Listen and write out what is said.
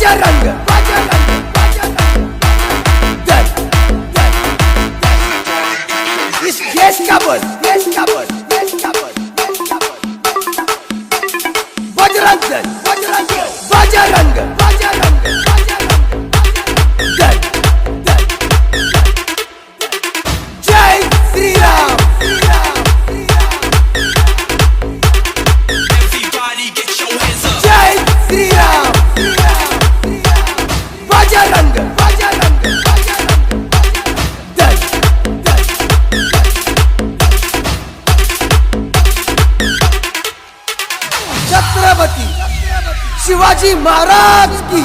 बजरंग इस देश का बल बजरंग दल बजरंग दल जय श्री राम। जय श्री राम। बजरंग दल छत्रपती शिवाजी महाराज